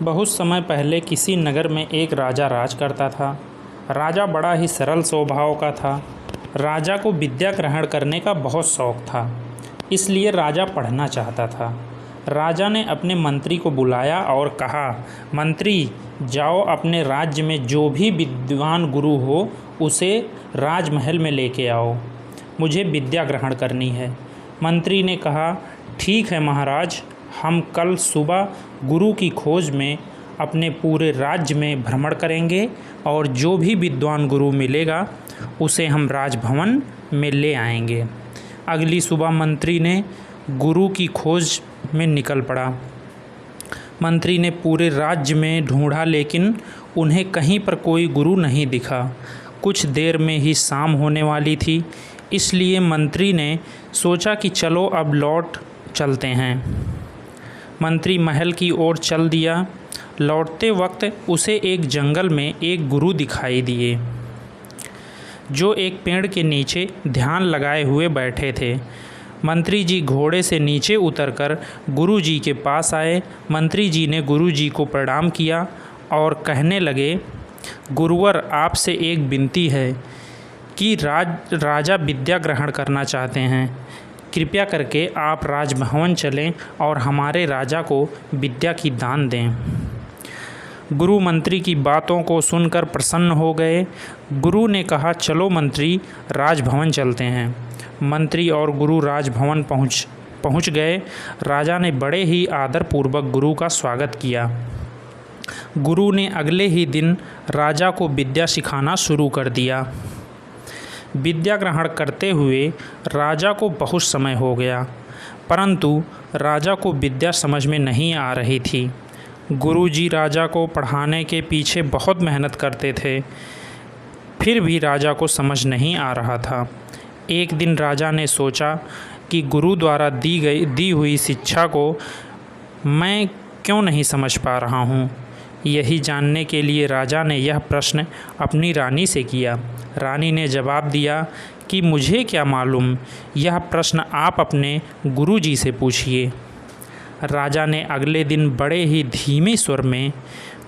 बहुत समय पहले किसी नगर में एक राजा राज करता था। राजा बड़ा ही सरल स्वभाव का था। राजा को विद्या ग्रहण करने का बहुत शौक था, इसलिए राजा पढ़ना चाहता था। राजा ने अपने मंत्री को बुलाया और कहा, मंत्री, जाओ अपने राज्य में जो भी विद्वान गुरु हो उसे राजमहल में लेके आओ, मुझे विद्या ग्रहण करनी है। मंत्री ने कहा, ठीक है महाराज, हम कल सुबह गुरु की खोज में अपने पूरे राज्य में भ्रमण करेंगे और जो भी विद्वान गुरु मिलेगा उसे हम राजभवन में ले आएंगे। अगली सुबह मंत्री ने गुरु की खोज में निकल पड़ा। मंत्री ने पूरे राज्य में ढूंढा, लेकिन उन्हें कहीं पर कोई गुरु नहीं दिखा। कुछ देर में ही शाम होने वाली थी, इसलिए मंत्री ने सोचा कि चलो अब लौट चलते हैं। मंत्री महल की ओर चल दिया। लौटते वक्त उसे एक जंगल में एक गुरु दिखाई दिए, जो एक पेड़ के नीचे ध्यान लगाए हुए बैठे थे। मंत्री जी घोड़े से नीचे उतरकर गुरु जी के पास आए। मंत्री जी ने गुरु जी को प्रणाम किया और कहने लगे, गुरुवर, आपसे एक विनती है कि राजा विद्या ग्रहण करना चाहते हैं। कृपया करके आप राजभवन चलें और हमारे राजा को विद्या की दान दें। गुरु मंत्री की बातों को सुनकर प्रसन्न हो गए। गुरु ने कहा, चलो मंत्री, राजभवन चलते हैं। मंत्री और गुरु राजभवन पहुंच गए। राजा ने बड़े ही आदरपूर्वक गुरु का स्वागत किया। गुरु ने अगले ही दिन राजा को विद्या सिखाना शुरू कर दिया। विद्या ग्रहण करते हुए राजा को बहुत समय हो गया, परंतु राजा को विद्या समझ में नहीं आ रही थी। गुरुजी राजा को पढ़ाने के पीछे बहुत मेहनत करते थे, फिर भी राजा को समझ नहीं आ रहा था। एक दिन राजा ने सोचा कि गुरु द्वारा दी हुई शिक्षा को मैं क्यों नहीं समझ पा रहा हूँ। यही जानने के लिए राजा ने यह प्रश्न अपनी रानी से किया। रानी ने जवाब दिया कि मुझे क्या मालूम, यह प्रश्न आप अपने गुरुजी से पूछिए। राजा ने अगले दिन बड़े ही धीमे स्वर में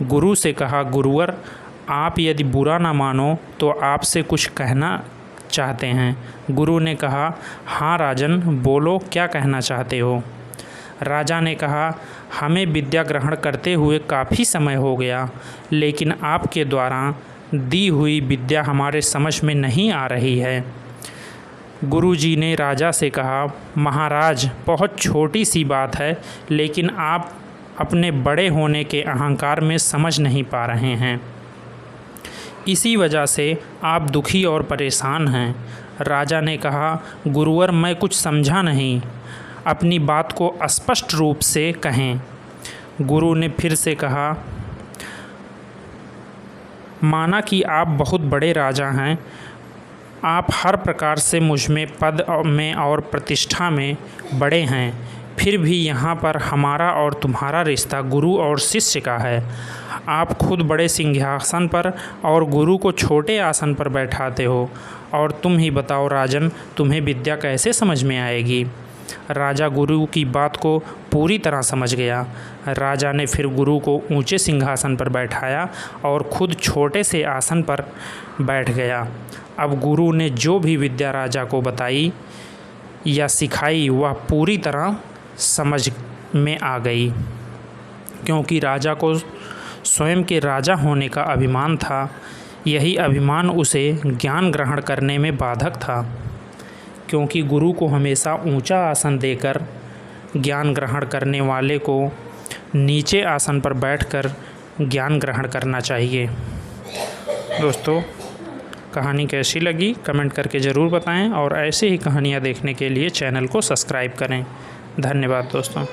गुरु से कहा, गुरुवर, आप यदि बुरा ना मानो तो आपसे कुछ कहना चाहते हैं। गुरु ने कहा, हाँ राजन, बोलो, क्या कहना चाहते हो। राजा ने कहा, हमें विद्या ग्रहण करते हुए काफ़ी समय हो गया, लेकिन आपके द्वारा दी हुई विद्या हमारे समझ में नहीं आ रही है। गुरुजी ने राजा से कहा, महाराज, बहुत छोटी सी बात है, लेकिन आप अपने बड़े होने के अहंकार में समझ नहीं पा रहे हैं। इसी वजह से आप दुखी और परेशान हैं। राजा ने कहा, गुरुवर, मैं कुछ समझा नहीं, अपनी बात को स्पष्ट रूप से कहें। गुरु ने फिर से कहा, माना कि आप बहुत बड़े राजा हैं, आप हर प्रकार से मुझ में पद में और प्रतिष्ठा में बड़े हैं, फिर भी यहाँ पर हमारा और तुम्हारा रिश्ता गुरु और शिष्य का है। आप खुद बड़े सिंहासन पर और गुरु को छोटे आसन पर बैठाते हो, और तुम ही बताओ राजन, तुम्हें विद्या कैसे समझ में आएगी। राजा गुरु की बात को पूरी तरह समझ गया। राजा ने फिर गुरु को ऊंचे सिंहासन पर बैठाया और खुद छोटे से आसन पर बैठ गया। अब गुरु ने जो भी विद्या राजा को बताई या सिखाई वह पूरी तरह समझ में आ गई, क्योंकि राजा को स्वयं के राजा होने का अभिमान था। यही अभिमान उसे ज्ञान ग्रहण करने में बाधक था, क्योंकि गुरु को हमेशा ऊंचा आसन देकर ज्ञान ग्रहण करने वाले को नीचे आसन पर बैठकर ज्ञान ग्रहण करना चाहिए। दोस्तों, कहानी कैसी लगी कमेंट करके ज़रूर बताएं और ऐसे ही कहानियाँ देखने के लिए चैनल को सब्सक्राइब करें। धन्यवाद दोस्तों।